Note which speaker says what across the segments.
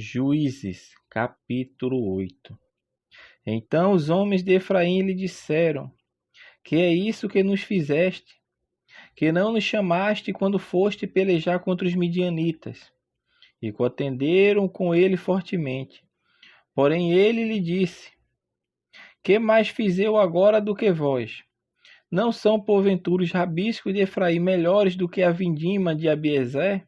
Speaker 1: Juízes, capítulo 8. Então os homens de Efraim lhe disseram: Que é isso que nos fizeste? Que não nos chamaste quando foste pelejar contra os midianitas? E contenderam com ele fortemente. Porém ele lhe disse: Que mais fiz eu agora do que vós? Não são porventura os rabiscos de Efraim melhores do que a vindima de Abiezer?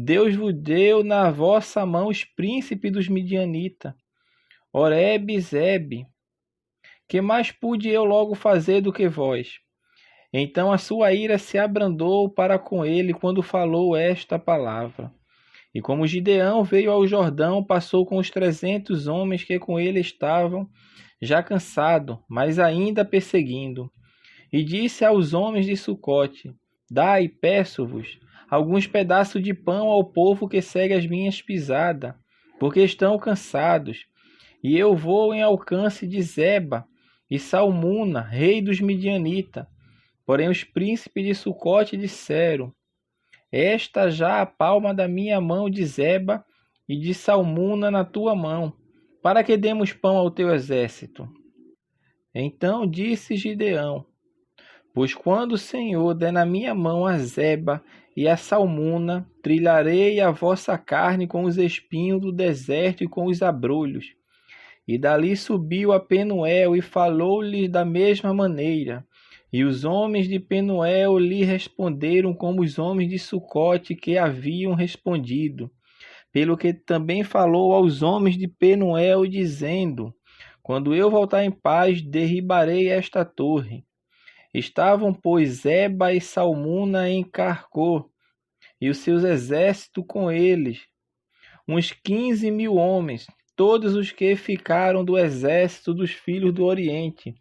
Speaker 1: Deus vos deu na vossa mão os príncipes dos midianitas, Oreb e Zebe. Que mais pude eu logo fazer do que vós? Então a sua ira se abrandou para com ele quando falou esta palavra. E como Gideão veio ao Jordão, passou com os 300 homens que com ele estavam, já cansado, mas ainda perseguindo. E disse aos homens de Sucote: Dai, peço-vos, alguns pedaços de pão ao povo que segue as minhas pisadas, porque estão cansados. E eu vou em alcance de Zeba e Salmuna, rei dos midianitas. Porém os príncipes de Sucote disseram: Esta já a palma da minha mão de Zeba e de Salmuna na tua mão, para que demos pão ao teu exército. Então disse Gideão: Pois quando o Senhor der na minha mão a Zeba e a Salmuna, trilharei a vossa carne com os espinhos do deserto e com os abrolhos. E dali subiu a Penuel e falou-lhe da mesma maneira. E os homens de Penuel lhe responderam como os homens de Sucote que haviam respondido. Pelo que também falou aos homens de Penuel, dizendo: Quando eu voltar em paz, derribarei esta torre. Estavam, pois, Zeba e Salmuna em Carcor, e os seus exércitos com eles, uns 15.000 homens, todos os que ficaram do exército dos filhos do Oriente.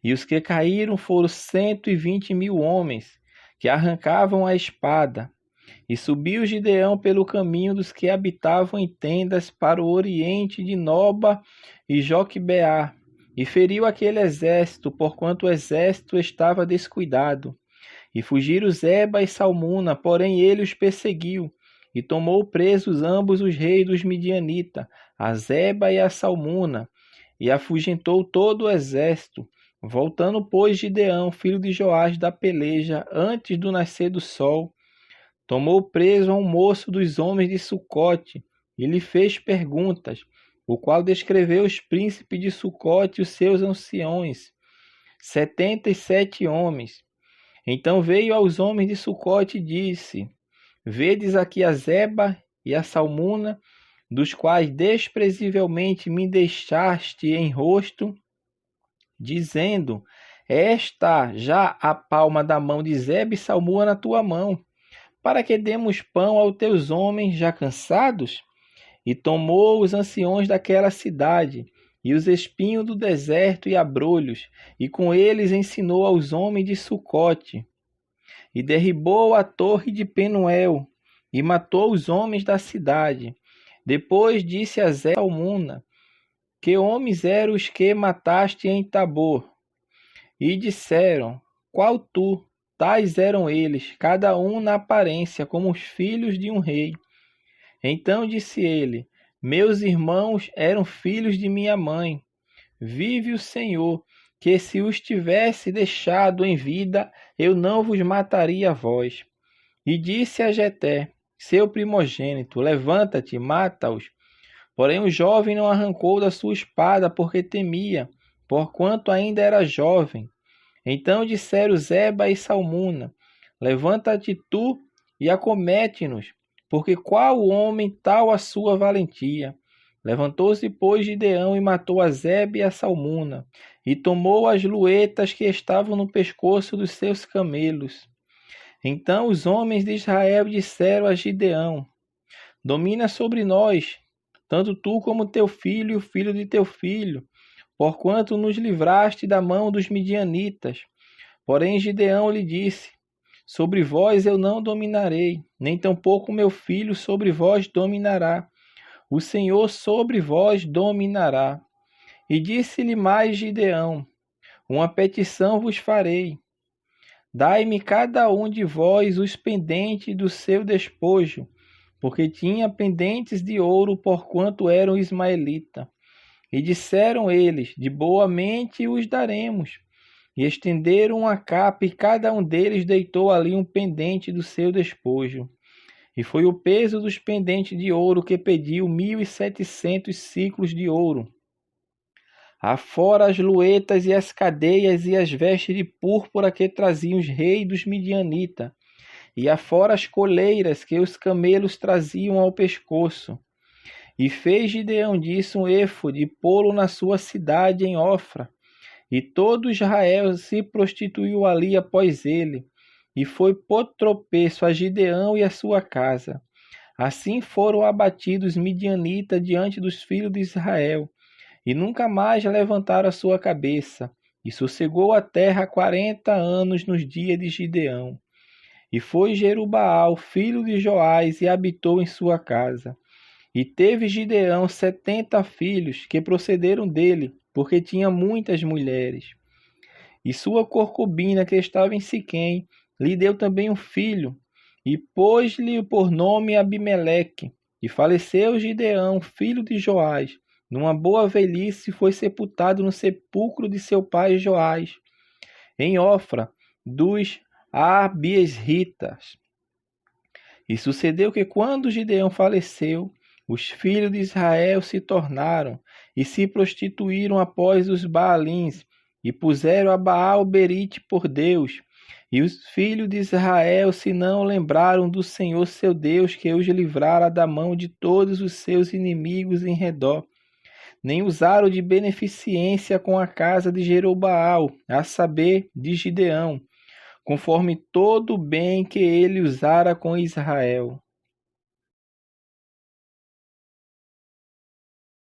Speaker 1: E os que caíram foram 120.000 homens, que arrancavam a espada. E subiu Gideão pelo caminho dos que habitavam em tendas para o oriente de Noba e Joquebeá, e feriu aquele exército, porquanto o exército estava descuidado. E fugiram Zeba e Salmuna, porém ele os perseguiu, e tomou presos ambos os reis dos midianitas, a Zeba e a Salmuna, e afugentou todo o exército. Voltando, pois, Gideão, filho de Joás, da peleja, antes do nascer do sol, tomou preso a um moço dos homens de Sucote, e lhe fez perguntas, o qual descreveu os príncipes de Sucote e os seus anciões, 77 homens. Então veio aos homens de Sucote e disse: Vedes aqui a Zeba e a Salmuna, dos quais desprezivelmente me deixaste em rosto, dizendo: Esta já a palma da mão de Zeba e Salmuna na tua mão, para que demos pão aos teus homens já cansados? E tomou os anciões daquela cidade, e os espinhos do deserto e abrolhos, e com eles ensinou aos homens de Sucote. E derribou a torre de Penuel, e matou os homens da cidade. Depois disse a Zeba e Salmuna: Que homens eram os que mataste em Tabor? E disseram: Qual tu? Tais eram eles, cada um na aparência, como os filhos de um rei. Então disse ele: Meus irmãos eram filhos de minha mãe. Vive o Senhor, que se os tivesse deixado em vida, eu não vos mataria a vós. E disse a Jeté, seu primogênito: Levanta-te, mata-os. Porém o jovem não arrancou da sua espada, porque temia, porquanto ainda era jovem. Então disseram Zeba e Salmuna: Levanta-te tu e acomete-nos, porque qual homem tal a sua valentia? Levantou-se, pois, Gideão e matou a Zeba e a Salmuna, e tomou as luetas que estavam no pescoço dos seus camelos. Então os homens de Israel disseram a Gideão: Domina sobre nós, tanto tu como teu filho e o filho de teu filho, porquanto nos livraste da mão dos midianitas. Porém Gideão lhe disse: Sobre vós eu não dominarei, nem tampouco meu filho sobre vós dominará. O Senhor sobre vós dominará. E disse-lhe mais Gideão: Uma petição vos farei. Dai-me cada um de vós os pendentes do seu despojo, porque tinha pendentes de ouro, porquanto eram ismaelita. E disseram eles: de boa mente os daremos. E estenderam a capa, e cada um deles deitou ali um pendente do seu despojo. E foi o peso dos pendentes de ouro que pediu 1.700 siclos de ouro. Afora as luetas e as cadeias e as vestes de púrpura que traziam os reis dos Midianitas, e afora as coleiras que os camelos traziam ao pescoço. E fez Gideão disso um éfode, e pô-lo na sua cidade em Ofra. E todo Israel se prostituiu ali após ele, e foi por tropeço a Gideão e a sua casa. Assim foram abatidos midianitas diante dos filhos de Israel, e nunca mais levantaram a sua cabeça. E sossegou a terra 40 anos nos dias de Gideão. E foi Jerubaal, filho de Joás, e habitou em sua casa. E teve Gideão 70 filhos, que procederam dele, porque tinha muitas mulheres. E sua concubina, que estava em Siquém, lhe deu também um filho, e pôs-lhe por nome Abimeleque. E faleceu Gideão, filho de Joás, numa boa velhice, foi sepultado no sepulcro de seu pai Joás, em Ofra, dos Abiesritas. E sucedeu que, quando Gideão faleceu, os filhos de Israel se tornaram e se prostituíram após os Baalins, e puseram a Baal-berite por Deus. E os filhos de Israel se não lembraram do Senhor seu Deus, que os livrara da mão de todos os seus inimigos em redor, nem usaram de beneficência com a casa de Jerobaal, a saber, de Gideão, conforme todo o bem que ele usara com Israel.